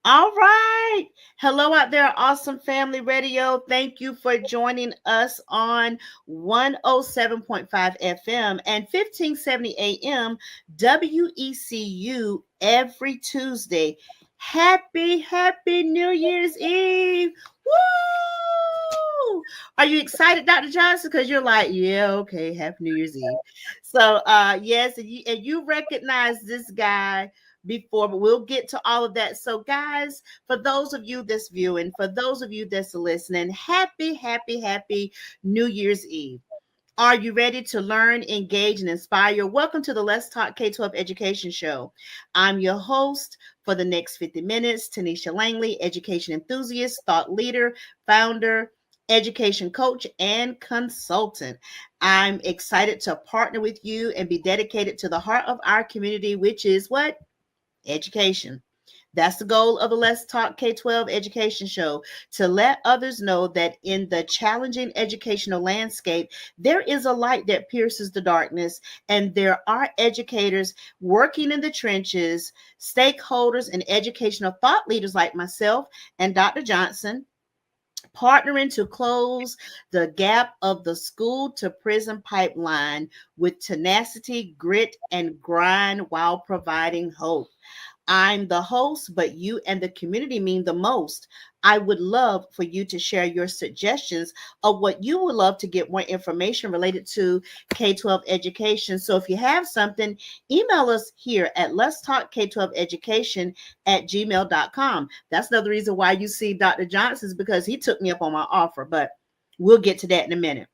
All right. Hello out there, Awesome Family Radio. Thank you for joining us on 107.5 FM and 1570 AM WECU every Tuesday. Happy New Year's Eve. Woo! Are you excited, Dr. Johnson? Because you're like, yeah, okay, happy New Year's Eve. So yes, and you recognize this guy before, but we'll get to all of that. So, guys, for those of you that's viewing, for those of you that's listening, happy New Year's Eve. Are you ready to learn, engage, and inspire? Welcome to the Let's Talk K-12 Education Show. I'm your host for the next 50 minutes, Tonitia Langley, education enthusiast, thought leader, founder, education coach, and consultant. I'm excited to partner with you and be dedicated to the heart of our community, which is what? Education. That's the goal of the Let's Talk K-12 Education Show, to let others know that in the challenging educational landscape, there is a light that pierces the darkness, and there are educators working in the trenches, stakeholders, and educational thought leaders like myself and Dr. Johnson, partnering to close the gap of the school to prison pipeline with tenacity, grit, and grind while providing hope. I'm the host, but you and the community mean the most. I would love for you to share your suggestions of what you would love to get more information related to K-12 education. So if you have something, email us here at Let's Talk K-12 Education at gmail.com. That's another reason why you see Dr. Johnson's, because he took me up on my offer, but we'll get to that in a minute.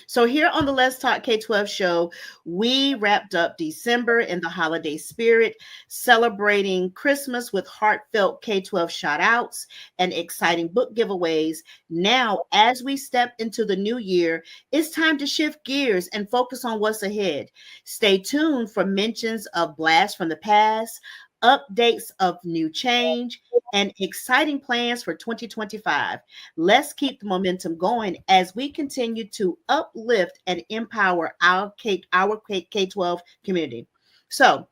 So here on the Let's Talk K-12 show, we wrapped up December in the holiday spirit, celebrating Christmas with heartfelt K-12 shout outs and exciting book giveaways. Now, as we step into the new year, it's time to shift gears and focus on what's ahead. Stay tuned for mentions of blasts from the past, updates of new change, and exciting plans for 2025. Let's keep the momentum going as we continue to uplift and empower our K-12 community. So,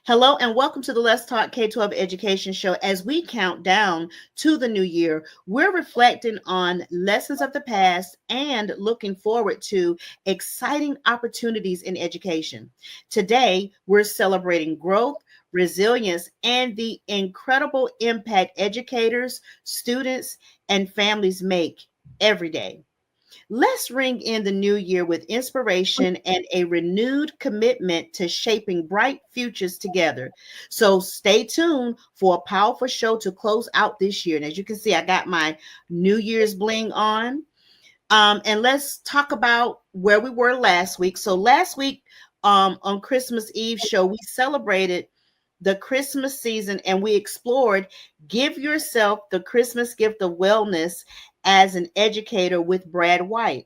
hello and welcome to the Let's Talk K-12 Education Show. As we count down to the new year, we're reflecting on lessons of the past and looking forward to exciting opportunities in education. Today, we're celebrating growth, resilience, and the incredible impact educators, students, and families make every day. Let's ring in the new year with inspiration and a renewed commitment to shaping bright futures together. So stay tuned for a powerful show to close out this year. And as you can see, I got my New Year's bling on. And let's talk about where we were last week. So last week, on Christmas Eve show, we celebrated the Christmas season and we explored give yourself the Christmas gift of wellness as an educator with Brad White.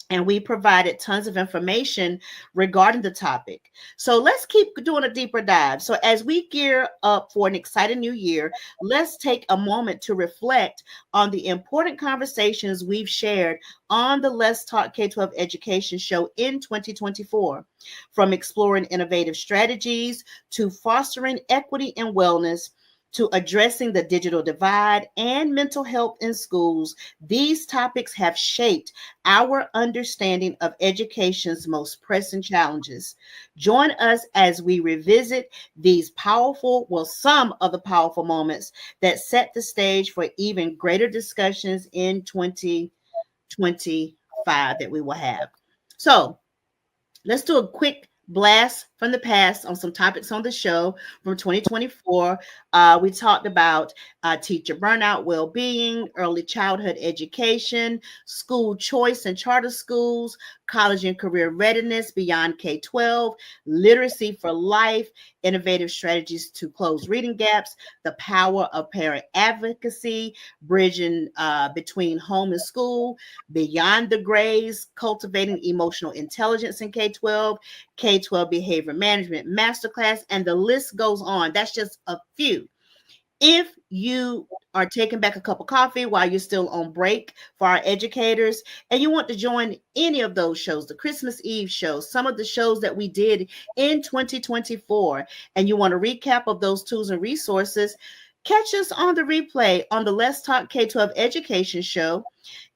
And we provided tons of information regarding the topic. So let's keep doing a deeper dive. So as we gear up for an exciting new year, let's take a moment to reflect on the important conversations we've shared on the Let's Talk K-12 Education Show in 2024, from exploring innovative strategies to fostering equity and wellness, to addressing the digital divide and mental health in schools. These topics have shaped our understanding of education's most pressing challenges. Join us as we revisit these some of the powerful moments that set the stage for even greater discussions in 2025 that we will have. So, let's do a quick blast from the past on some topics on the show from 2024. We talked about teacher burnout, well-being, early childhood education, school choice and charter schools, college and career readiness beyond K-12, literacy for life, innovative strategies to close reading gaps, the power of parent advocacy, bridging between home and school, beyond the grades, cultivating emotional intelligence in K-12, K-12 behavior management masterclass, and the list goes on. That's just a few. If you are taking back a cup of coffee while you're still on break for our educators, and you want to join any of those shows, the Christmas Eve show, some of the shows that we did in 2024, and you want a recap of those tools and resources, catch us on the replay on the Let's Talk K-12 Education Show.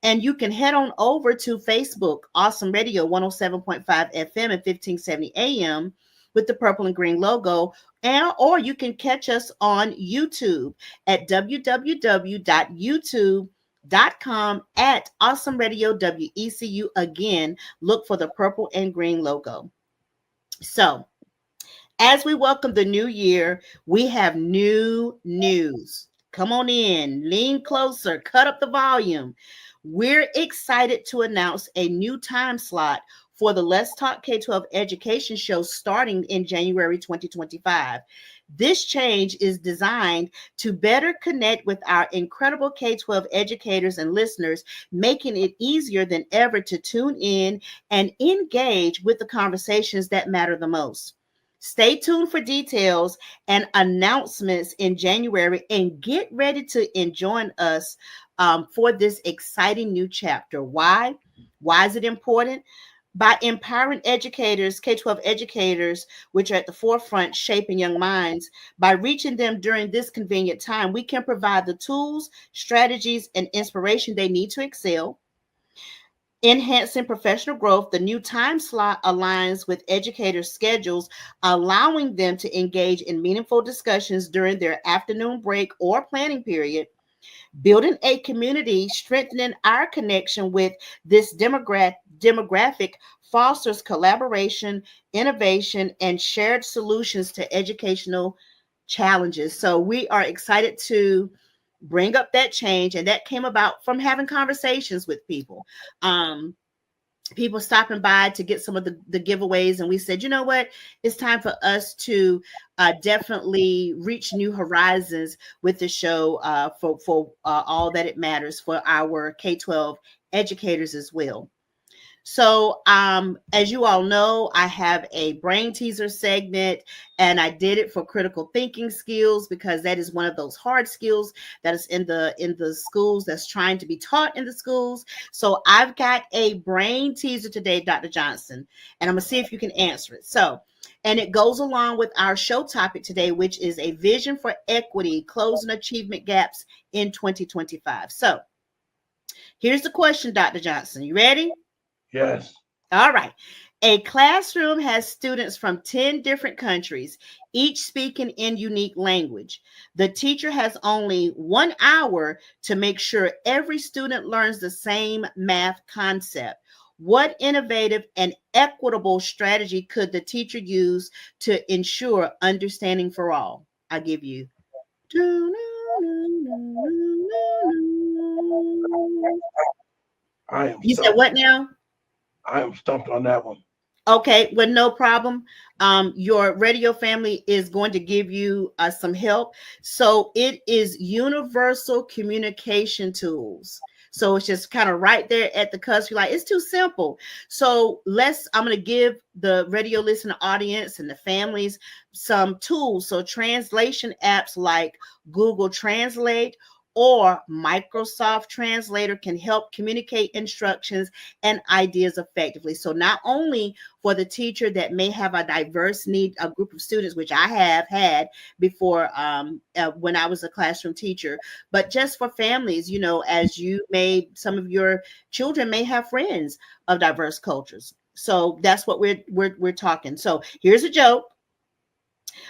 And you can head on over to Facebook, Awesome Radio 107.5 FM and 1570 AM with the purple and green logo. Or you can catch us on YouTube at www.youtube.com at Awesome Radio WECU. Again, look for the purple and green logo. So, as we welcome the new year, we have new news. Come on in, lean closer, cut up the volume. We're excited to announce a new time slot for the Let's Talk K-12 Education Show starting in January 2025. This change is designed to better connect with our incredible K-12 educators and listeners, making it easier than ever to tune in and engage with the conversations that matter the most. Stay tuned for details and announcements in January, and get ready to join us for this exciting new chapter. Why? Why is it important? By empowering educators, K-12 educators, which are at the forefront shaping young minds, by reaching them during this convenient time, we can provide the tools, strategies, and inspiration they need to excel. Enhancing professional growth, the new time slot aligns with educators' schedules, allowing them to engage in meaningful discussions during their afternoon break or planning period. Building a community, strengthening our connection with this demographic fosters collaboration, innovation, and shared solutions to educational challenges. So we are excited to bring up that change, and that came about from having conversations with people. People stopping by to get some of the giveaways, and we said, you know what, it's time for us to definitely reach new horizons with the show for all that it matters for our K-12 educators as well. So, as you all know, I have a brain teaser segment, and I did it for critical thinking skills because that is one of those hard skills that is in the schools, that's trying to be taught in the schools. So I've got a brain teaser today, Dr. Johnson, and I'm gonna see if you can answer it. So, and it goes along with our show topic today, which is a vision for equity, closing achievement gaps in 2025. So here's the question, Dr. Johnson. You ready? Yes. All right. A classroom has students from 10 different countries, each speaking in unique language. The teacher has only 1 hour to make sure every student learns the same math concept. What innovative and equitable strategy could the teacher use to ensure understanding for all? I give you. You said what now? I am stumped on that one. Okay, well, no problem. Your radio family is going to give you some help. So it is universal communication tools. So it's just kind of right there at the cusp. You're like, it's too simple. So I'm going to give the radio listener audience and the families some tools. So translation apps like Google Translate or Microsoft Translator can help communicate instructions and ideas effectively. So not only for the teacher that may have a diverse need, a group of students, which I have had before when I was a classroom teacher, but just for families, as some of your children may have friends of diverse cultures. So that's what we're talking. So here's a joke.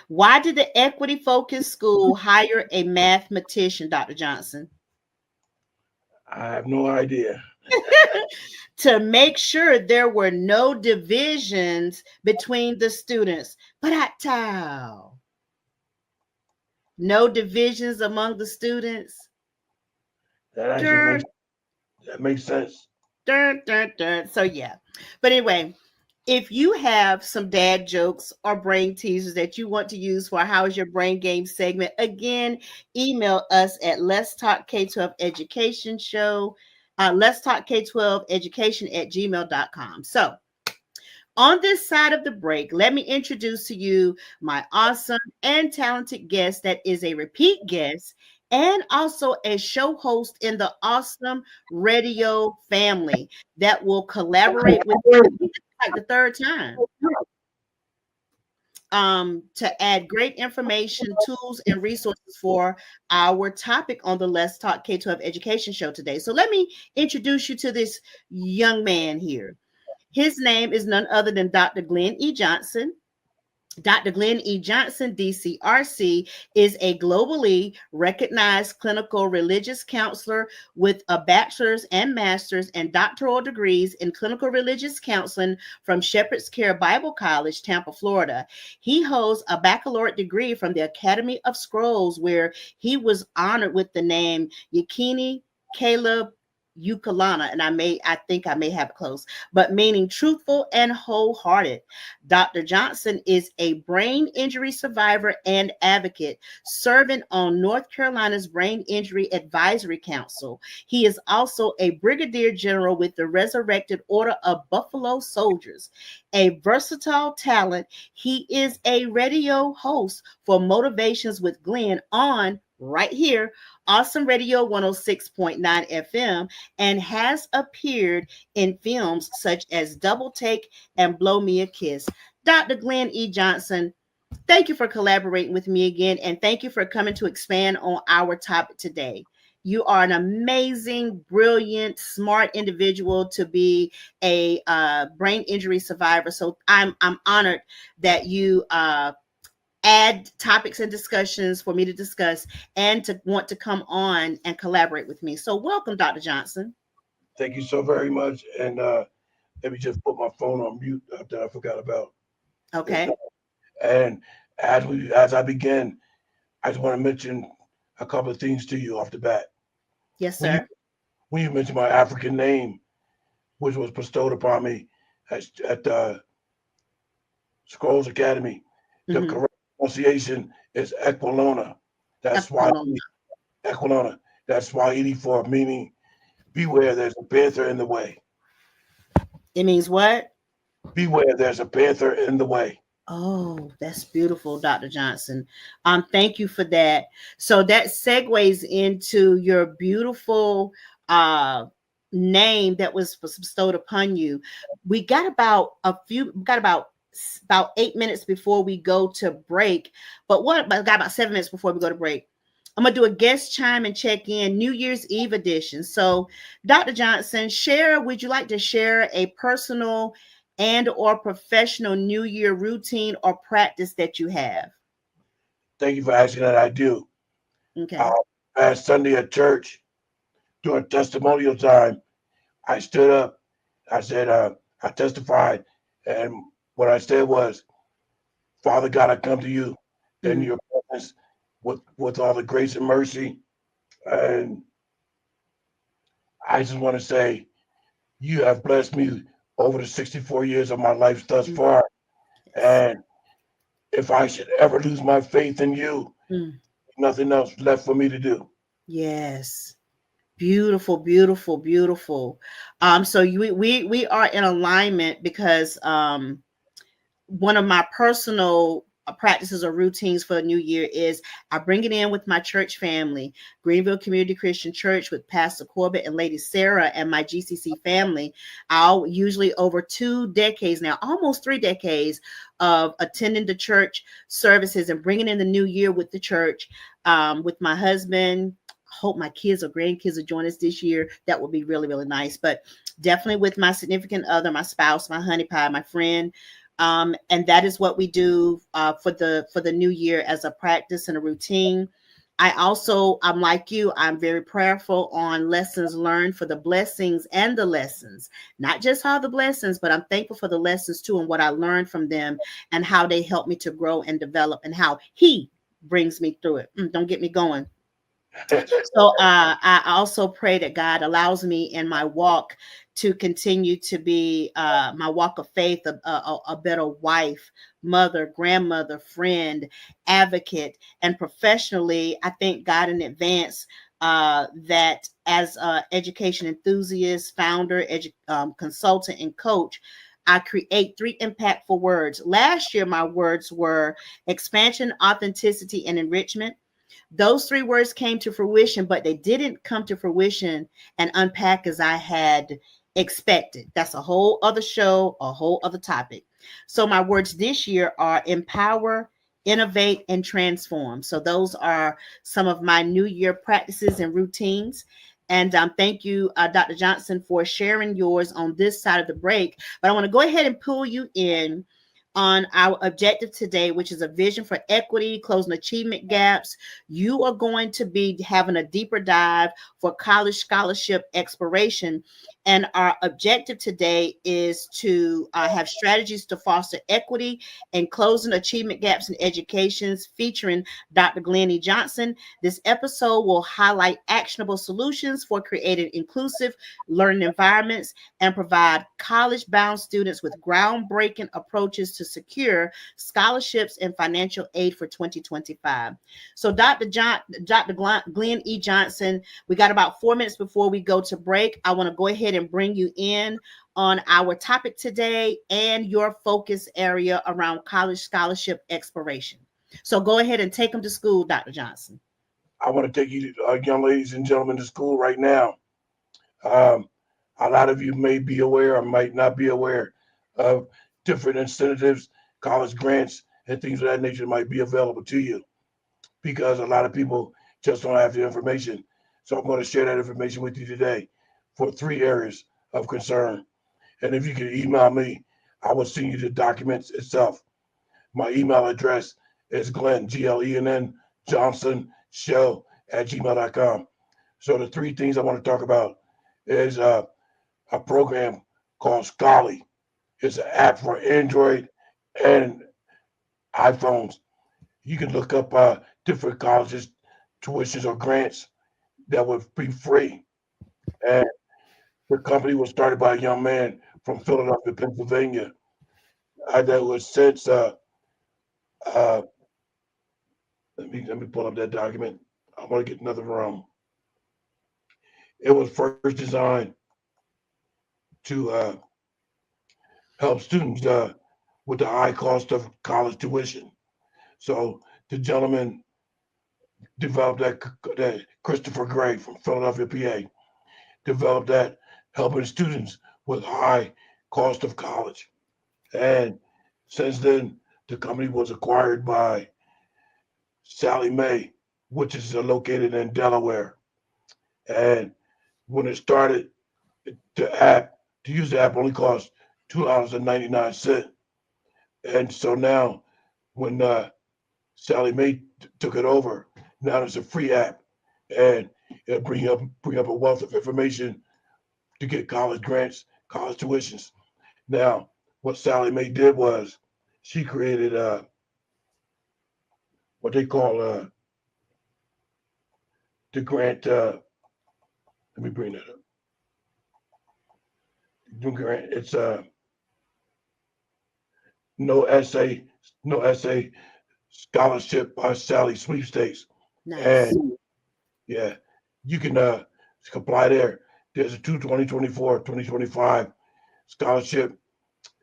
Why did the equity focused school hire a mathematician, Dr. Johnson? I have no idea. To make sure there were no divisions between the students. But no divisions among the students. That makes sense. So yeah. But anyway, if you have some dad jokes or brain teasers that you want to use for How's Your Brain Game segment, again, email us at Let's Talk K-12 Education Show, Let's Talk K-12 Education at gmail.com. So On this side of the break, let me introduce to you my awesome and talented guest that is a repeat guest and also a show host in the awesome radio family that will collaborate with me. I think this is like the third time to add great information, tools, and resources for our topic on the Let's Talk K-12 Education Show today. So let me introduce you to this young man here. His name is none other than Dr. Glenn E. Johnson. Dr. Glenn E. Johnson, DCRC, is a globally recognized clinical religious counselor with a bachelor's and master's and doctoral degrees in clinical religious counseling from Shepherd's Care Bible College, Tampa, Florida. He holds a baccalaureate degree from the Academy of Scrolls, where he was honored with the name Yakini Caleb Ukalana, and I think I may have it close, but meaning truthful and wholehearted. Dr. Johnson is a brain injury survivor and advocate, serving on North Carolina's Brain Injury Advisory Council. He is also a brigadier general with the Resurrected Order of Buffalo Soldiers. A versatile talent, he is a radio host for Motivations with Glenn on right here, Awesome Radio 106.9 FM, and has appeared in films such as Double Take and Blow Me a Kiss. Dr. Glenn E. Johnson, thank you for collaborating with me again, and thank you for coming to expand on our topic today. You are an amazing, brilliant, smart individual to be a brain injury survivor. So I'm honored that you add topics and discussions for me to discuss and to want to come on and collaborate with me. So welcome, Dr. Johnson. Thank you so very much. And let me just put my phone on mute that I forgot about. Okay. And as I begin, I just want to mention a couple of things to you off the bat. Yes, When you, sir. when you mentioned my African name, which was bestowed upon me at Scrolls Academy, the Mm-hmm. correct pronunciation is Equilona. That's why Equilona. That's Swahili for meaning beware, there's a panther in the way. It means what? Beware, there's a panther in the way. Oh, that's beautiful, Dr. Johnson. Thank you for that. So that segues into your beautiful uh name that was bestowed upon you. We got about 8 minutes before we go to break. But got about 7 minutes before we go to break. I'm gonna do a guest chime and check in New Year's Eve edition. So, Dr. Johnson, would you like to share a personal and or professional New Year routine or practice that you have? Thank you for asking that. I do. Uh, Okay. Last Sunday at church, during testimonial time, I stood up. I said, I testified. And what I said was, Father God, I come to you in Mhm. your presence with all the grace and mercy. And I just want to say, you have blessed me over the 64 years of my life thus Mhm. far. Yes. And if I should ever lose my faith in you, Mm. nothing else left for me to do. Yes. Beautiful, beautiful, beautiful. So we are in alignment because one of my personal practices or routines for the new year is I bring it in with my church family, Greenville Community Christian Church with Pastor Corbett and Lady Sarah and my GCC family. I'll usually over 2 decades now, almost 3 decades of attending the church services and bringing in the new year with the church with my husband. Hope my kids or grandkids will join us this year. That would be really, really nice. But definitely with my significant other, my spouse, my honey pie, my friend, and that is what we do for the new year as a practice and a routine. I'm like you, I'm very prayerful on lessons learned for the blessings and the lessons, not just all the blessings, but I'm thankful for the lessons too and what I learned from them and how they help me to grow and develop and how he brings me through it. Don't get me going. So I also pray that God allows me in my walk to continue to be my walk of faith, a better wife, mother, grandmother, friend, advocate, and professionally, I thank God in advance that as an education enthusiast, founder, consultant, and coach, I create 3 impactful words. Last year, my words were expansion, authenticity, and enrichment. Those 3 words came to fruition, but they didn't come to fruition and unpack as I had expected. That's a whole other show, a whole other topic. So my words this year are empower, innovate, and transform. So those are some of my new year practices and routines. And thank you, Dr. Johnson, for sharing yours on this side of the break. But I want to go ahead and pull you in on our objective today, which is a vision for equity, closing achievement gaps. You are going to be having a deeper dive for college scholarship exploration. And our objective today is to have strategies to foster equity and closing achievement gaps in education, featuring Dr. Glenn E. Johnson. This episode will highlight actionable solutions for creating inclusive learning environments and provide college-bound students with groundbreaking approaches to secure scholarships and financial aid for 2025. So Dr. Glenn E. Johnson, we got about 4 minutes before we go to break. I want to go ahead and bring you in on our topic today and your focus area around college scholarship exploration. So go ahead and take them to school, Dr. Johnson. I want to take you, young ladies and gentlemen, to school right now. Um, a lot of you may be aware or might not be aware of different incentives, college grants, and things of that nature might be available to you because a lot of people just don't have the information. So I'm going to share that information with you today for 3 areas of concern. And if you can email me, I will send you the documents itself. My email address is Glenn, Glenn, Johnson show at gmail.com. So the 3 things I want to talk about is a program called Scholly. It's an app for Android and iPhones. You can look up different colleges, tuitions, or grants that would be free. And the company was started by a young man from Philadelphia, Pennsylvania. That was since uh, let me pull up that document. I want to get another room. It was first designed to help students with the high cost of college tuition. So the gentleman developed that Christopher Gray from Philadelphia, PA, developed that helping students with high cost of college. And since then, the company was acquired by Sally Mae, which is located in Delaware. And when it started, the app to use the app only cost $2.99. And so now, when Sally Mae took it over, now it's a free app, and it'll bring up a wealth of information to get college grants, college tuitions. Now, what Sally Mae did was she created what they call the grant. Let me bring that up. The grant. It's no essay, no essay scholarship by Sally sweepstakes, Nice. and yeah, you can apply there. There's a 2024-2025 scholarship.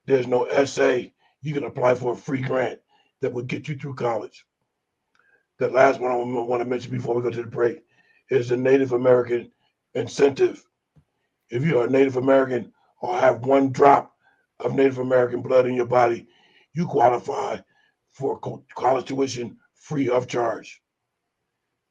There's no essay. You can apply for a free grant that will get you through college. The last one I want to mention before we go to the break is the Native American incentive. If you are a Native American or have 1 drop of Native American blood in your body, you qualify for college tuition free of charge.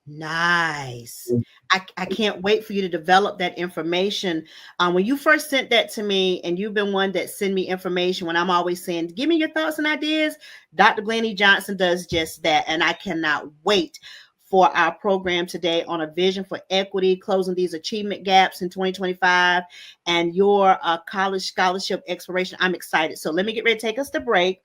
Nice. I can't wait for you to develop that information. When you first sent that to me, and you've been one that send me information when I'm always saying, give me your thoughts and ideas. Dr. Glenn E. Johnson does just that. And I cannot wait for our program today on a vision for equity, closing these achievement gaps in 2025, and your college scholarship exploration. I'm excited. So let me get ready to take us to break.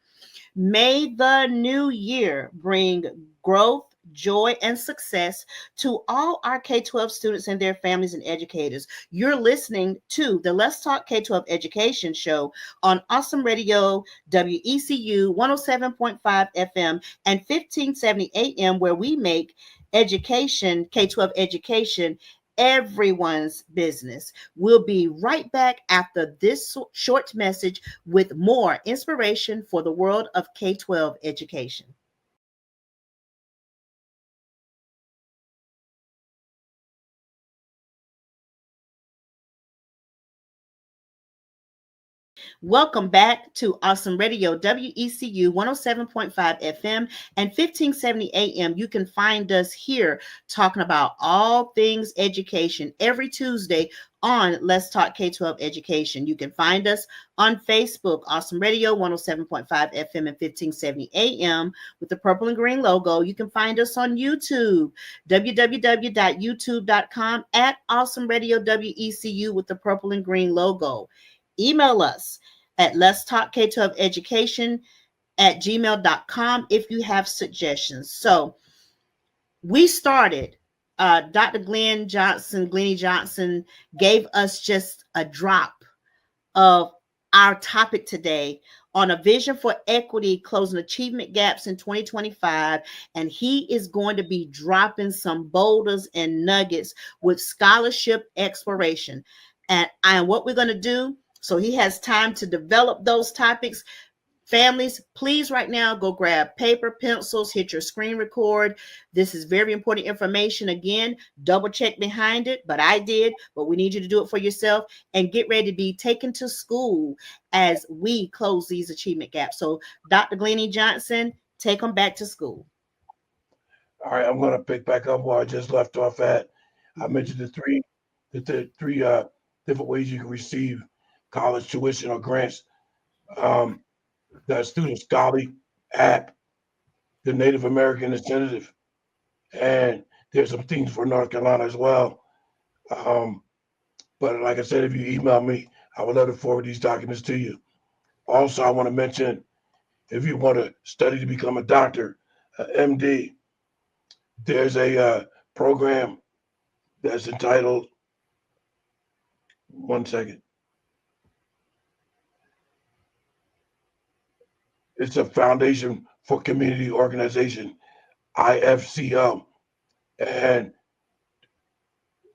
May the new year bring growth, joy, and success to all our K-12 students and their families and educators. You're listening to the Let's Talk K-12 Education Show on Awesome Radio, WECU 107.5 FM and 1570 AM, where we make education, K-12 education, everyone's business. We'll be right back after this short message with more inspiration for the world of K-12 education. Welcome back to Awesome Radio, WECU 107.5 FM and 1570 AM. You can find us here talking about all things education every Tuesday on Let's Talk K-12 Education. You can find us on Facebook, Awesome Radio 107.5 FM and 1570 AM with the purple and green logo. You can find us on YouTube, www.youtube.com at Awesome Radio WECU with the purple and green logo. Email us at Let's Talk K-12 Education at gmail.com if you have suggestions. So we started, Dr. Glennie Johnson gave us just a drop of our topic today on a vision for equity, closing achievement gaps in 2025. And he is going to be dropping some boulders and nuggets with scholarship exploration. And what we're going to do, so he has time to develop those topics. Families, please right now go grab paper, pencils, hit your screen record. This is very important information. Again, double check behind it, but I did, but we need you to do it for yourself and get ready to be taken to school as we close these achievement gaps. So Dr. Glennie Johnson, take them back to school. All right, I'm going to pick back up where I just left off at. I mentioned the three different ways you can receive college tuition or grants. The Student Scholarly app, the Native American Incentive, and there's some things for North Carolina as well. But like I said, if you email me, I would love to forward these documents to you. Also, I want to mention, if you want to study to become a doctor, MD, there's a program that's entitled, one second. It's a Foundation for Community Organization, IFCO. And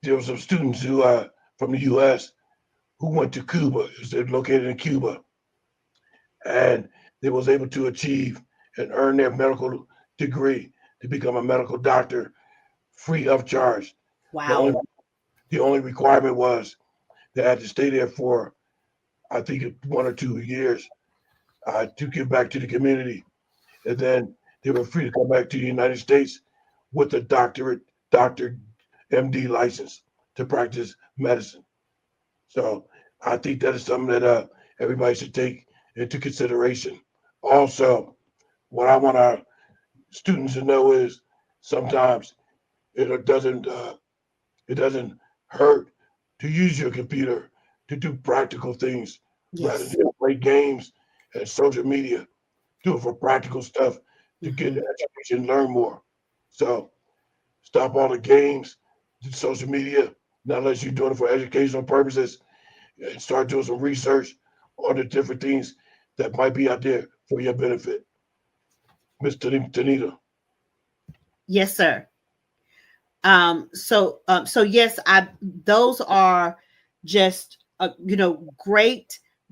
there were some students who from the U.S. who went to Cuba. They're located in Cuba. And they was able to achieve and earn their medical degree to become a medical doctor free of charge. Wow. The only requirement was they had to stay there for, I think, 1 or 2 years to give back to the community. And then they were free to come back to the United States with a doctor MD license to practice medicine. So I think that is something that everybody should take into consideration. Also, what I want our students to know is sometimes it doesn't hurt to use your computer to do practical things rather than play games and social media. Do it for practical stuff to get education, learn more. So stop all the games, social media, not unless you're doing it for educational purposes, and start doing some research on the different things that might be out there for your benefit. Ms. Tonita. Yes, sir. So yes, those are just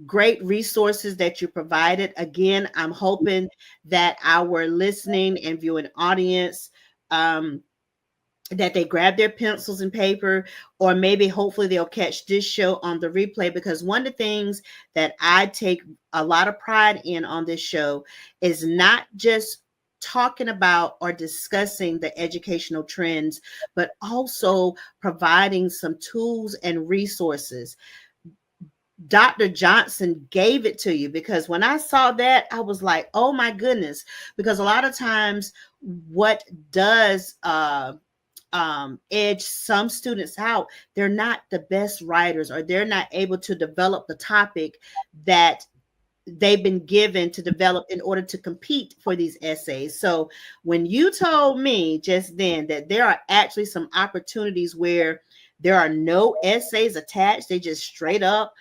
great resources that you provided. Again, I'm hoping that our listening and viewing audience that they grab their pencils and paper, or maybe hopefully they'll catch this show on the replay, because one of the things that I take a lot of pride in on this show is not just talking about or discussing the educational trends, but also providing some tools and resources. Dr. Johnson gave it to you, because when I saw that, I was like, oh my goodness, because a lot of times what does edge some students out, they're not the best writers, or they're not able to develop the topic that they've been given to develop in order to compete for these essays. So when you told me just then that there are actually some opportunities where there are no essays attached, they just straight up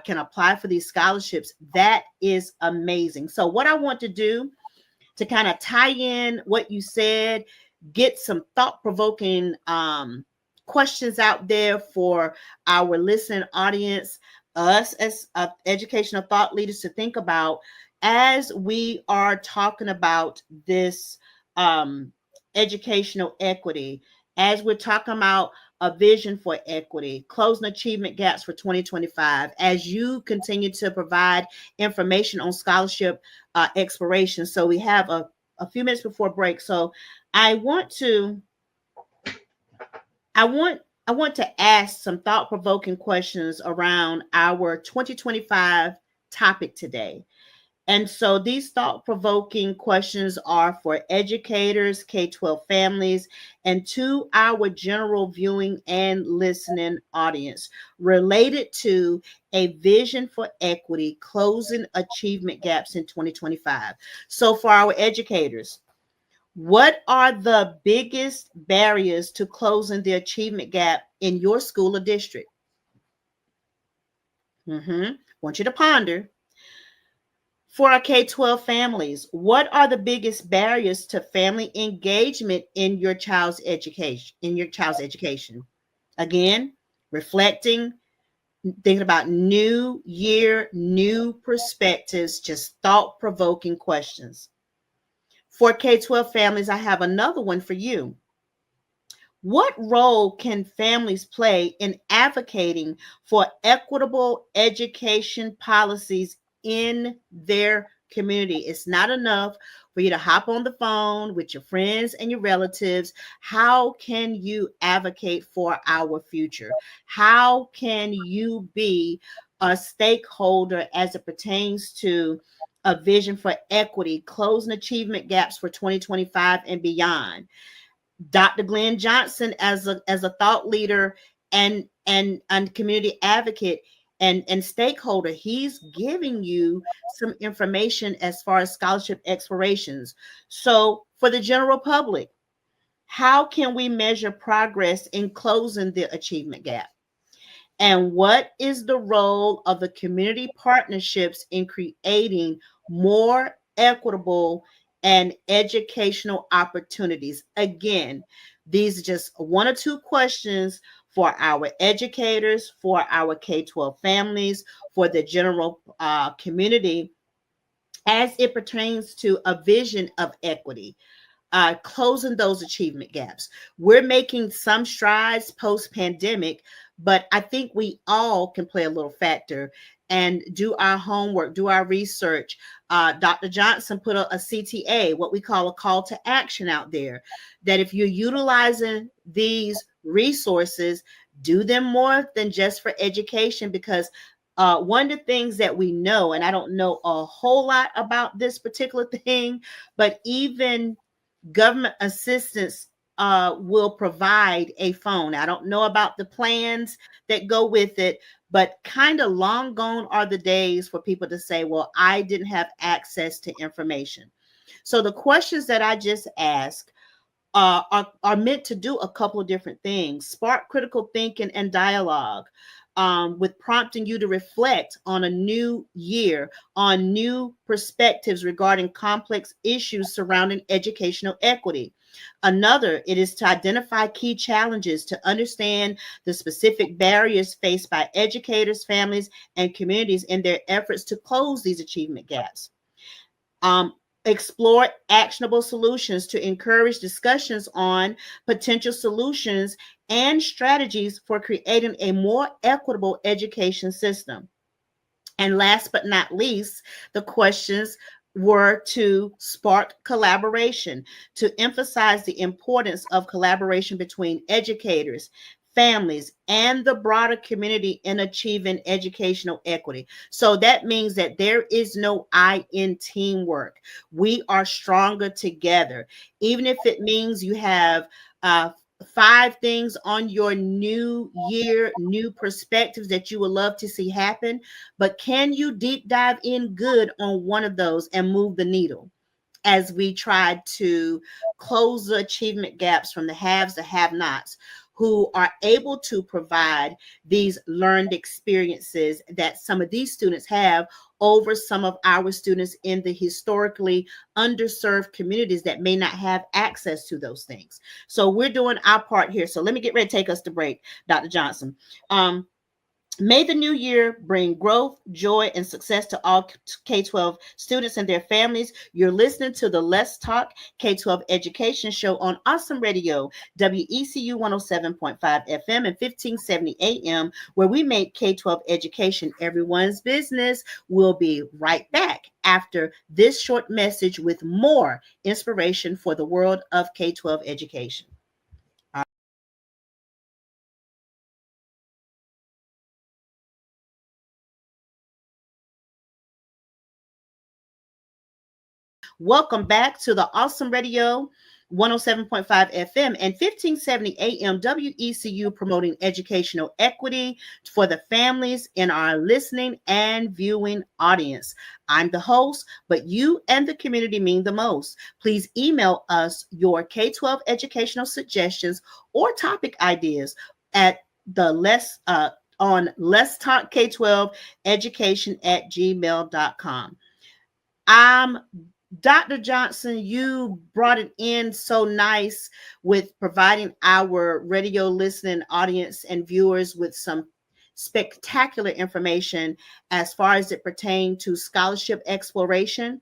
can apply for these scholarships, that is amazing. So what I want to do to kind of tie in what you said, get some thought-provoking questions out there for our listening audience, us as educational thought leaders to think about as we are talking about this educational equity, as we're talking about a vision for equity, closing achievement gaps for 2025, as you continue to provide information on scholarship exploration. So we have a few minutes before break. So I want to I want I want to ask some thought-provoking questions around our 2025 topic today. And so these thought-provoking questions are for educators, K-12 families, and to our general viewing and listening audience related to a vision for equity, closing achievement gaps in 2025. So for our educators, what are the biggest barriers to closing the achievement gap in your school or district? Want you to ponder. For our K-12 families, what are the biggest barriers to family engagement in your child's education? Again, reflecting, thinking about new year, new perspectives, just thought-provoking questions. For K-12 families, I have another one for you. What role can families play in advocating for equitable education policies in their community? It's not enough for you to hop on the phone with your friends and your relatives. How can you advocate for our future? How can you be a stakeholder as it pertains to a vision for equity, closing achievement gaps for 2025 and beyond? Dr. Glenn Johnson, as a thought leader and community advocate and stakeholder, he's giving you some information as far as scholarship explorations. So for the general public, how can we measure progress in closing the achievement gap? And what is the role of the community partnerships in creating more equitable and educational opportunities? Again, these are just one or two questions for our educators, for our K-12 families, for the general community as it pertains to a vision of equity, closing those achievement gaps. We're making some strides post pandemic, but I think we all can play a little factor and do our homework, do our research. Dr. Johnson put a CTA, what we call a call to action out there, that if you're utilizing these resources, do them more than just for education, because one of the things that we know, and I don't know a whole lot about this particular thing, but even government assistance will provide a phone. I don't know about the plans that go with it, but kind of long gone are the days for people to say, well, I didn't have access to information. So the questions that I just asked are meant to do a couple of different things: spark critical thinking and dialogue, with prompting you to reflect on a new year, on new perspectives regarding complex issues surrounding educational equity. Another, it is to identify key challenges, to understand the specific barriers faced by educators, families, and communities in their efforts to close these achievement gaps. Um, Explore actionable solutions to encourage discussions on potential solutions and strategies for creating a more equitable education system. And last but not least, the questions were to spark collaboration, to emphasize the importance of collaboration between educators, families, and the broader community in achieving educational equity. So that means that there is no I in teamwork. We are stronger together. Even if it means you have 5 things on your new year, new perspectives that you would love to see happen, but can you deep dive in good on one of those and move the needle as we try to close the achievement gaps from the haves to have nots? who are able to provide these learned experiences that some of these students have over some of our students in the historically underserved communities that may not have access to those things. So we're doing our part here. So let me get ready to take us to break, Dr. Johnson. May the new year bring growth, joy, and success to all K-12 students and their families. You're listening to the Let's Talk K-12 Education Show on Awesome Radio, WECU 107.5 FM and 1570 AM, where we make K-12 education everyone's business. We'll be right back after this short message with more inspiration for the world of K-12 education. Welcome back to the Awesome Radio 107.5 FM and 1570 AM WECU, promoting educational equity for the families in our listening and viewing audience. I'm the host, but you and the community mean the most. Please email us your K-12 educational suggestions or topic ideas at the Let's Talk K-12 education at gmail.com. Dr. Johnson, you brought it in so nice with providing our radio listening audience and viewers with some spectacular information as far as it pertains to scholarship exploration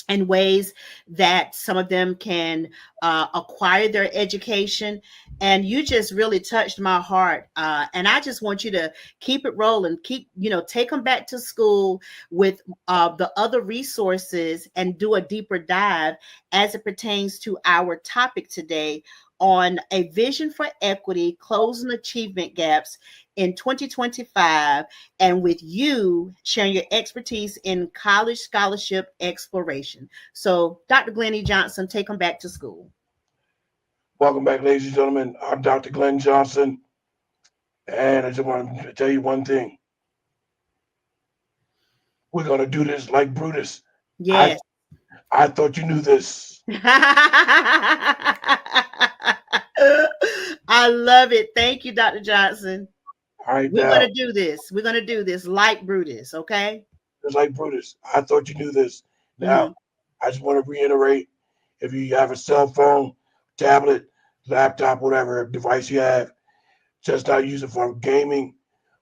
and ways that some of them can acquire their education. And you just really touched my heart. And I just want you to keep it rolling, take them back to school with the other resources and do a deeper dive as it pertains to our topic today on a vision for equity, closing achievement gaps in 2025, and with you sharing your expertise in college scholarship exploration. So, Dr. Glennie Johnson, take them back to school. Welcome back, ladies and gentlemen. I'm Dr. Glenn Johnson, and I just want to tell you one thing. We're going to do this like Brutus. Yes. I thought you knew this. I love it. Thank you, Dr. Johnson. All right, We're now, going to do this. We're going to do this like Brutus, okay? just like Brutus. I thought you knew this. Now, Mm-hmm. I just want to reiterate, if you have a cell phone, tablet, laptop, whatever device you have, just not use it for gaming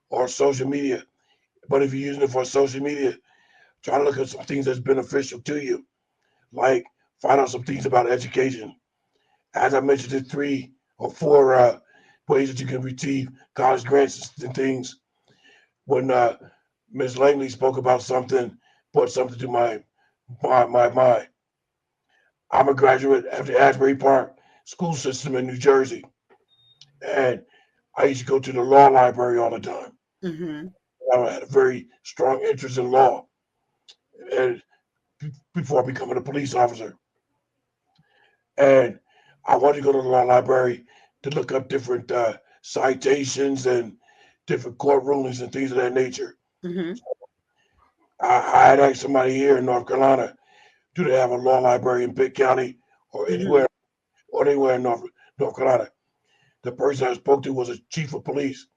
or social media. But if you're using it for social media, try to look at some things that's beneficial to you, like find out some things about education. As I mentioned, the 3 or 4 ways that you can receive college grants and things. When Ms. Langley spoke about something, put something to my mind. I'm a graduate of the Asbury Park school system in New Jersey, and I used to go to the law library all the time. Mm-hmm. I had a very strong interest in law, and before becoming a police officer, and I wanted to go to the law library to look up different citations and different court rulings and things of that nature. Mm-hmm. I had asked somebody here in North Carolina, do they have a law library in Pitt County or Mm-hmm. anywhere in North Carolina? The person I spoke to was a chief of police.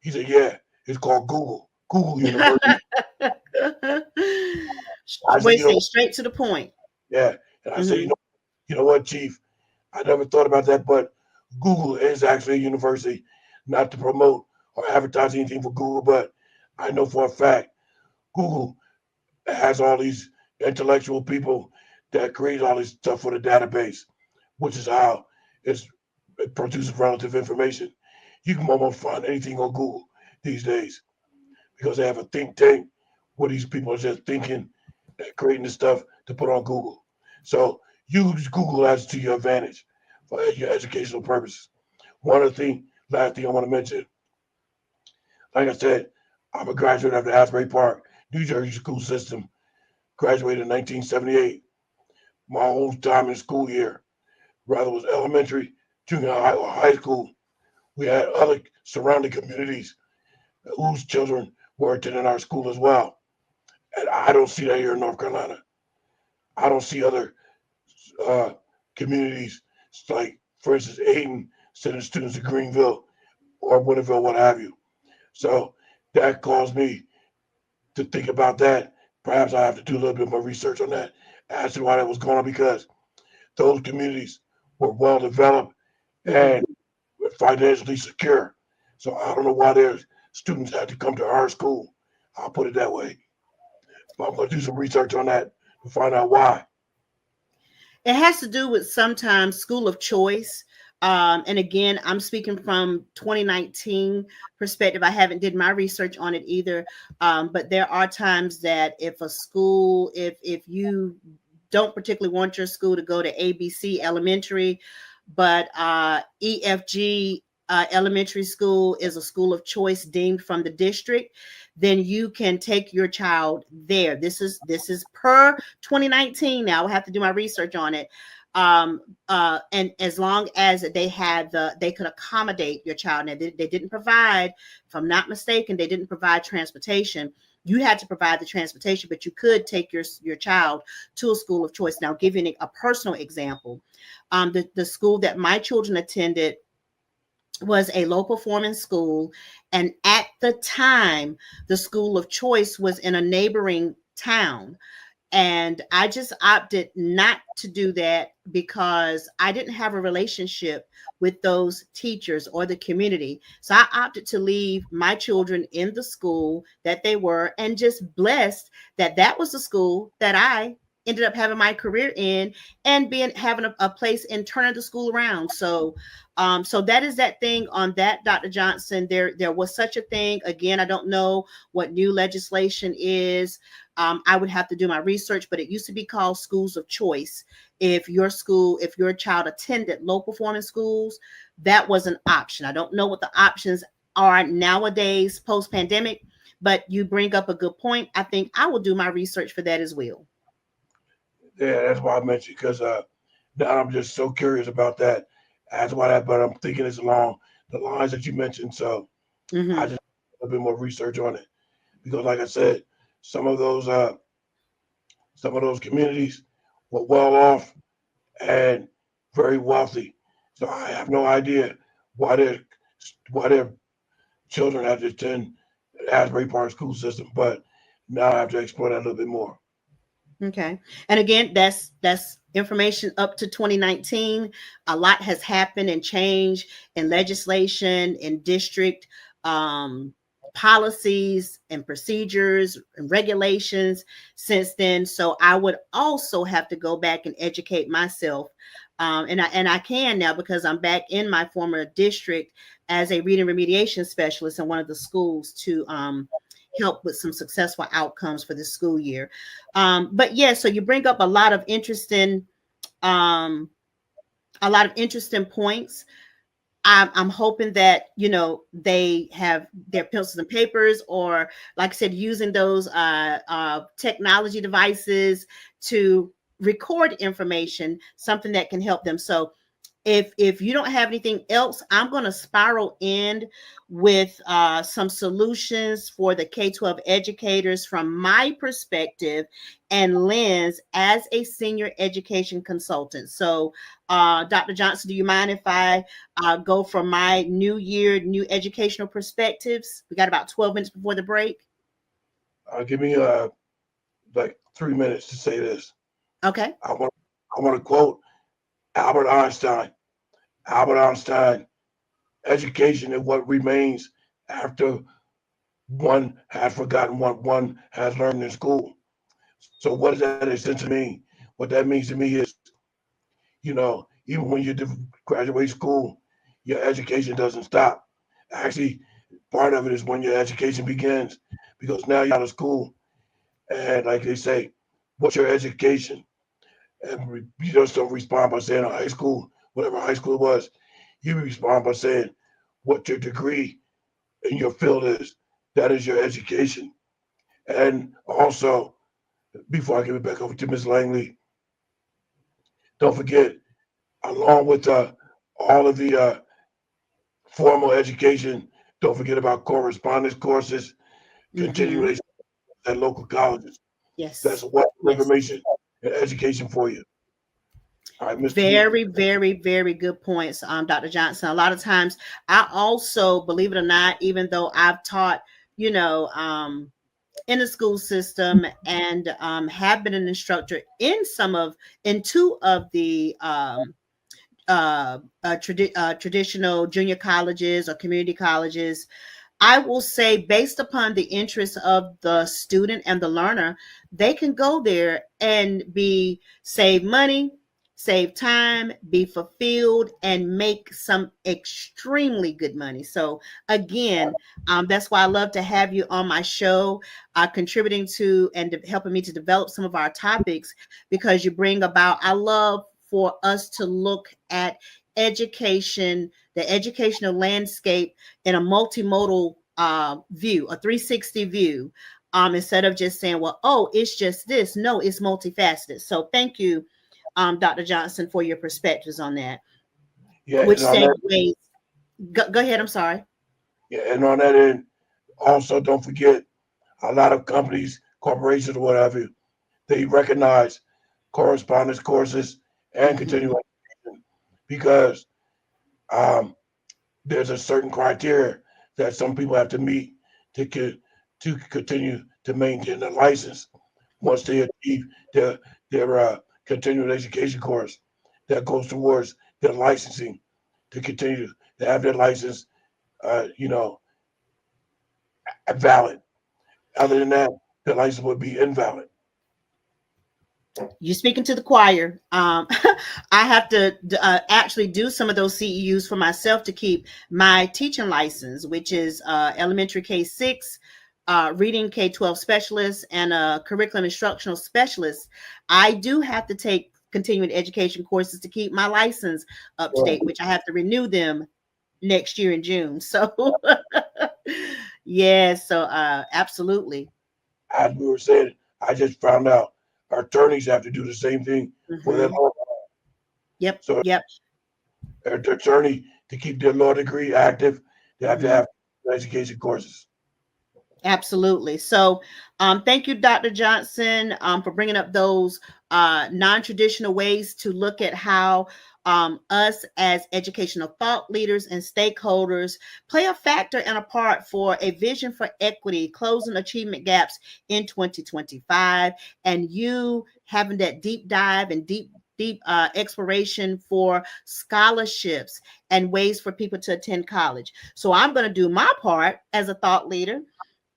He said, yeah, it's called Google University. I said, Wait, say straight to the point. yeah. And I said, Mm-hmm. you know what, chief? I never thought about that, but Google is actually a university, not to promote or advertise anything for Google, but I know for a fact Google has all these intellectual people that create all this stuff for the database, which is how it produces relative information. You can almost find anything on Google these days because they have a think tank where these people are just thinking and creating the stuff to put on Google. So use Google as to your advantage for your educational purposes. Last thing I want to mention, like I said, I'm a graduate of the Asbury Park, New Jersey school system, graduated in 1978. My whole time in school year, whether it was elementary, junior high, or high school, we had other surrounding communities whose children were attending our school as well. And I don't see that here in North Carolina. I don't see other uh, communities like, for instance, Aden, sending students to Greenville or Winterville, what have you. So that caused me to think about that. Perhaps I have to do a little bit more research on that as to why that was going on, because those communities were well developed Mm-hmm. and were financially secure. So I don't know why their students had to come to our school. I'll put it that way. But I'm going to do some research on that to find out why. It has to do with sometimes school of choice. And again, I'm speaking from 2019 perspective. I haven't did my research on it either. But there are times that if a school, if you don't particularly want your school to go to ABC Elementary, but EFG Elementary School is a school of choice deemed from the district, then you can take your child there. This is per 2019. Now I have to do my research on it. And as long as they could accommodate your child. Now they didn't provide, if I'm not mistaken, they didn't provide transportation. You had to provide the transportation, but you could take your child to a school of choice. Now, giving a personal example, the school that my children attended was a low performing school, and at the time, the school of choice was in a neighboring town. And I just opted not to do that because I didn't have a relationship with those teachers or the community. So I opted to leave my children in the school that they were, and just blessed that that was the school that I ended up having my career in, and being having a place in turning the school around. So that is that thing on that, Dr. Johnson. There was such a thing. Again, I don't know what new legislation is. I would have to do my research, but it used to be called schools of choice. If your child attended low performing schools, that was an option. I don't know what the options are nowadays post pandemic, but you bring up a good point. I think I will do my research for that as well. Yeah, that's why I mentioned, because now I'm just so curious about that. That's why that, but I'm thinking it's along the lines that you mentioned. So I Hmm. just a bit more research on it, because, like I said, some of those uh, some of those communities were well off and very wealthy. So I have no idea why their children had to attend the Asbury Park school system. But now I have to explore that a little bit more. Okay. And again, that's information up to 2019. A lot has happened and changed in legislation, in district um, policies and procedures and regulations since then. So I would also have to go back and educate myself. And I can now, because I'm back in my former district as a reading remediation specialist in one of the schools to help with some successful outcomes for the school year. But yeah, so you bring up um, a lot of interesting points. I'm hoping that they have their pencils and papers, or like I said, using those technology devices to record information, something that can help them. So if you don't have anything else, I'm going to spiral in with some solutions for the K-12 educators from my perspective and lens as a senior education consultant. So, Dr. Johnson, do you mind if I go from my new year, new educational perspectives? We got about 12 minutes before the break. Give me like 3 minutes to say this. Okay. I want I want to quote Albert Einstein. Albert Einstein: education is what remains after one has forgotten what one has learned in school. So what does that essentially mean? What that means to me is, even when you graduate school, your education doesn't stop. Actually, part of it is when your education begins, because now you're out of school, and like they say, what's your education? And you just don't respond by saying high school, whatever high school was. You respond by saying what your degree in your field is. That is your education. And also, before I give it back over to Ms. Langley, don't forget, along with all of the formal education, don't forget about correspondence courses, Mm-hmm. continuation at local colleges. That's Yes. a wealth of Yes. information and education for you. All right, Mr. D. Very, very, very good points, Dr. Johnson. A lot of times, I also, believe it or not, even though I've taught, you know, in the school system and have been an instructor in two of the traditional junior colleges or community colleges, I will say, based upon the interest of the student and the learner, they can go there and be save money, save time, be fulfilled, and make some extremely good money. So again, that's why I love to have you on my show, contributing to and helping me to develop some of our topics, because you bring about. I love for us to look at education, the educational landscape in a multimodal view, a 360 view, instead of just saying, well, oh, it's just this. No, it's multifaceted. So thank you, Dr. Johnson, for your perspectives on that. Yeah, Which and on that, segues, go ahead, I'm sorry. yeah, and on that end, also don't forget a lot of companies, corporations, or whatever, they recognize correspondence courses and Mm-hmm. continuing education because um, there's a certain criteria that some people have to meet to to continue to maintain the license once they achieve their continuing education course that goes towards their licensing to continue to have their license, you know, valid. Other than that, the license would be invalid. You're speaking to the choir. I have to actually do some of those CEUs for myself to keep my teaching license, which is elementary K-6, reading K-12 specialist, and a curriculum instructional specialist. I do have to take continuing education courses to keep my license up to date, which I have to renew them next year in June. So, yeah, so absolutely. As we were saying, I just found out our attorneys have to do the same thing for their Hmm. law. Yep, So yep. their attorney to keep their law degree active, they have to Hmm. have education courses. Absolutely. So, thank you, Dr. Johnson, for bringing up those non-traditional ways to look at how us as educational thought leaders and stakeholders play a factor and a part for a vision for equity, closing achievement gaps in 2025, and you having that deep dive and deep exploration for scholarships and ways for people to attend college. So I'm going to do my part as a thought leader,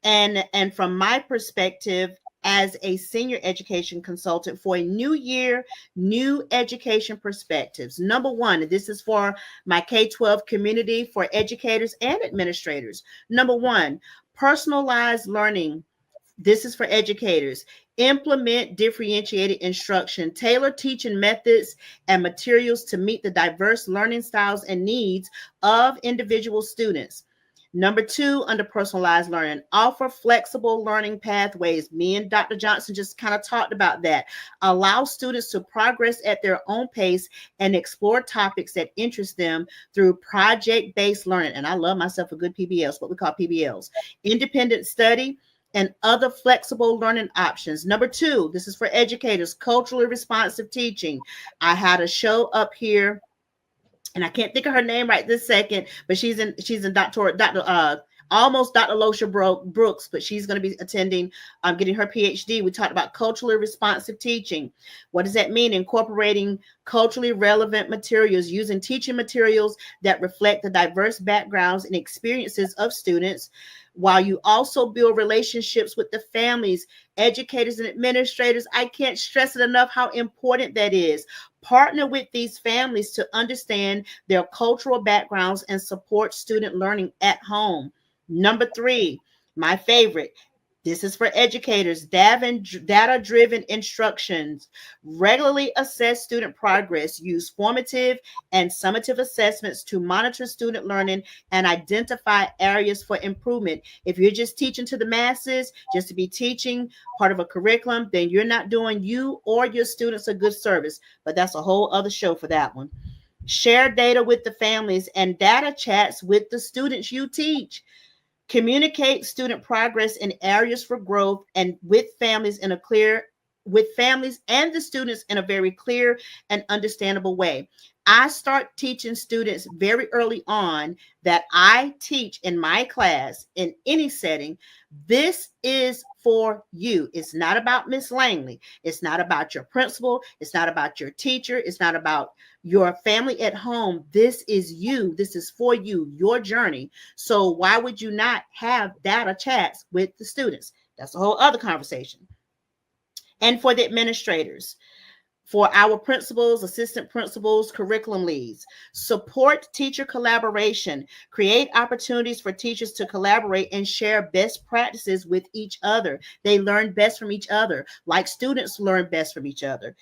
and from my perspective as a senior education consultant for a new year, new education perspectives. Number one, this is for my K-12 community, for educators and administrators. Number one, personalized learning. This is for educators. Implement differentiated instruction, tailor teaching methods and materials to meet the diverse learning styles and needs of individual students. Number two, under personalized learning, offer flexible learning pathways. Me and Dr. Johnson just kind of talked about that. Allow students to progress at their own pace and explore topics that interest them through project based learning. And I love myself a good PBLs, what we call PBLs, independent study, and other flexible learning options. Number two, this is for educators, culturally responsive teaching. I had a show up here, and I can't think of her name right this second, but she's in Dr. Almost Dr. Losha Brooks, but she's going to be attending, getting her PhD. We talked about culturally responsive teaching. What does that mean? Incorporating culturally relevant materials, using teaching materials that reflect the diverse backgrounds and experiences of students, while you also build relationships with the families, educators, and administrators. I can't stress it enough how important that is. Partner with these families to understand their cultural backgrounds and support student learning at home. Number three, my favorite. This is for educators. Data-driven instructions. Regularly assess student progress. Use formative and summative assessments to monitor student learning and identify areas for improvement. If you're just teaching to the masses, just to be teaching part of a curriculum, then you're not doing you or your students a good service. But that's a whole other show for that one. Share data with the families and data chats with the students you teach. Communicate student progress and areas for growth and with families in a clear with families and the students in a very clear and understandable way. I start teaching students very early on that I teach in my class in any setting. This is for you. It's not about Miss Langley. It's not about your principal. It's not about your teacher. It's not about your family at home. This is you. This is for you, your journey. So why would you not have data chats with the students? That's a whole other conversation. And for the administrators, for our principals, assistant principals, curriculum leads, support teacher collaboration, create opportunities for teachers to collaborate and share best practices with each other. They learn best from each other, like students learn best from each other.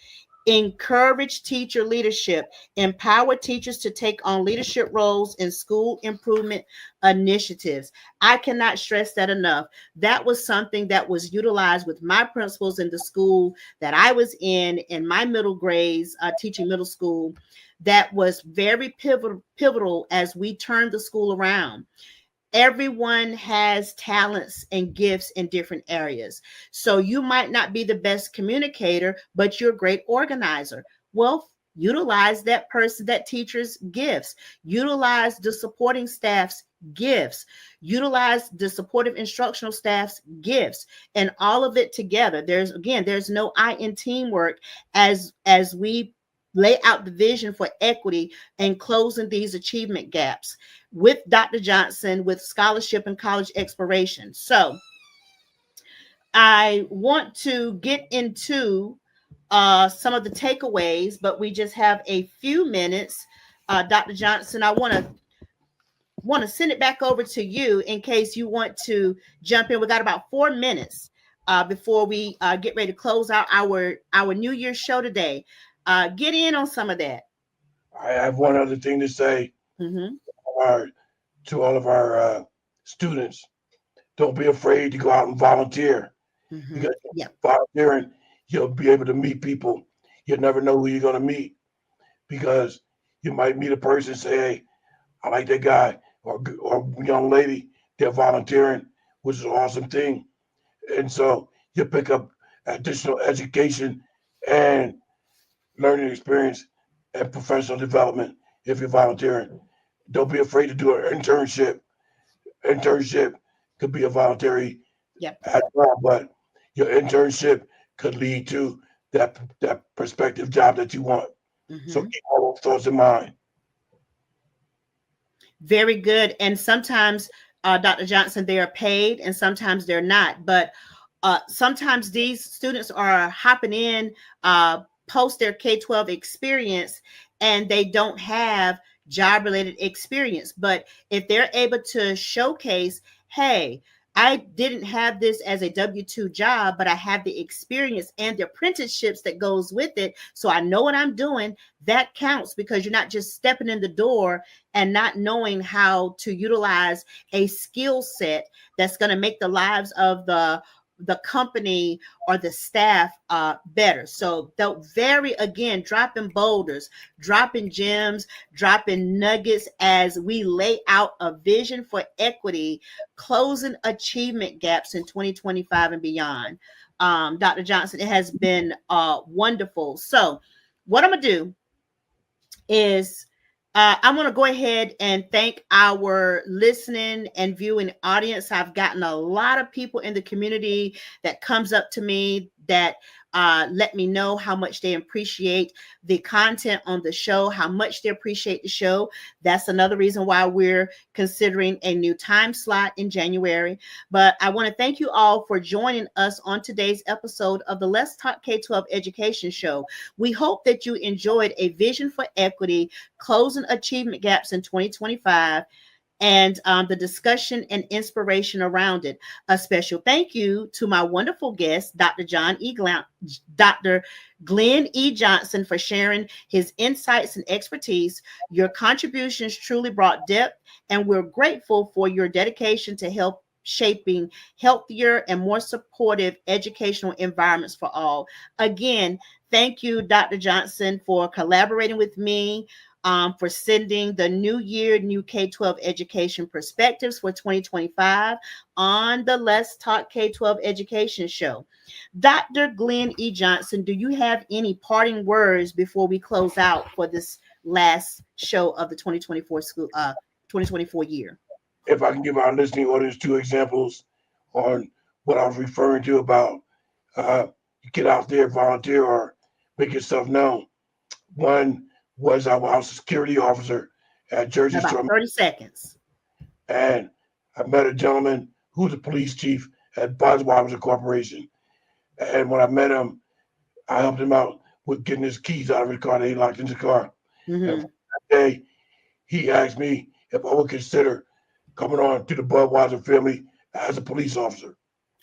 Encourage teacher leadership, empower teachers to take on leadership roles in school improvement initiatives. I cannot stress that enough. That was something that was utilized with my principals in the school that I was in my middle grades, teaching middle school. That was very pivotal as we turned the school around. Everyone has talents and gifts in different areas. So you might not be the best communicator, but you're a great organizer. Well, utilize that person, that teacher's gifts, utilize the supporting staff's gifts, utilize the supportive instructional staff's gifts, and all of it together. There's no I in teamwork as we lay out the vision for equity and closing these achievement gaps with Dr. Johnson, with scholarship and college exploration. So I want to get into some of the takeaways, but we just have a few minutes. Dr. Johnson, I want to send it back over to you in case you want to jump in. We got about 4 minutes before we get ready to close out our New Year's show today. Get in on some of that. I have one other thing to say Mm-hmm. our, to all of our students. Don't be afraid to go out and volunteer. Mm-hmm. Because Yeah. volunteering, you'll be able to meet people. You'll never know who you're going to meet because you might meet a person and say, hey, I like that guy or young lady. They're volunteering, which is an awesome thing. And so you pick up additional education and learning experience and professional development if you're volunteering. Don't be afraid to do an internship. Internship could be a voluntary Yep. as well, but your internship could lead to that prospective job that you want. So Mm-hmm. keep all those thoughts in mind. Very good. And sometimes, Dr. Johnson, they are paid and sometimes they're not. But sometimes these students are hopping in post their K-12 experience and they don't have job related experience. But if they're able to showcase, hey, I didn't have this as a W-2 job, but I have the experience and the apprenticeships that goes with it. So I know what I'm doing. That counts because you're not just stepping in the door and not knowing how to utilize a skill set that's going to make the lives of the company or the staff better. So the very, again, dropping boulders, dropping gems, dropping nuggets as we lay out a vision for equity, closing achievement gaps in 2025 and beyond. Dr. Johnson, it has been wonderful. So what I'm gonna do is I'm going to go ahead and thank our listening and viewing audience. I've gotten a lot of people in the community that comes up to me that let me know how much they appreciate the content on the show, how much they appreciate the show. That's another reason why we're considering a new time slot in January. But I want to thank you all for joining us on today's episode of the Let's Talk K-12 Education Show. We hope that you enjoyed a vision for equity, closing achievement gaps in 2025, and the discussion and inspiration around it. A special thank you to my wonderful guest, Dr. Glenn E. Johnson, for sharing his insights and expertise. Your contributions truly brought depth, and we're grateful for your dedication to help shaping healthier and more supportive educational environments for all. Again, thank you, Dr. Johnson, for collaborating with me for sending the New Year, New K-12 Education Perspectives for 2025 on the Let's Talk K-12 Education show. Dr. Glenn E. Johnson, do you have any parting words before we close out for this last show of the 2024 year? If I can give our listening audience two examples on what I was referring to about get out there, volunteer, or make yourself known. One was I was a security officer at Jersey About Shore, 30 seconds. and I met a gentleman who was a police chief at Budweiser Corporation. And when I met him, I helped him out with getting his keys out of his car that he locked in his car. And Mm-hmm. that day, he asked me if I would consider coming on to the Budweiser family as a police officer.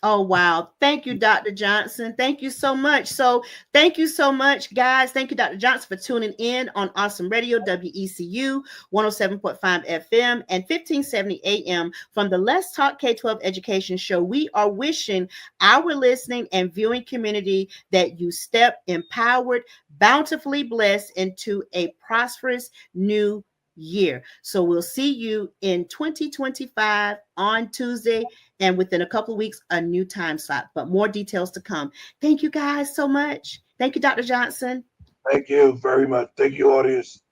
Oh, wow. Thank you, Dr. Johnson. Thank you so much. So, thank you so much, guys. Thank you, Dr. Johnson, for tuning in on Awesome Radio, WECU 107.5 FM and 1570 AM from the Let's Talk K-12 Education Show. We are wishing our listening and viewing community that you step empowered, bountifully blessed into a prosperous new year. So we'll see you in 2025 on Tuesday, and within a couple of weeks, a new time slot. But more details to come. Thank you guys so much. Thank you, Dr. Johnson. Thank you very much. Thank you, audience.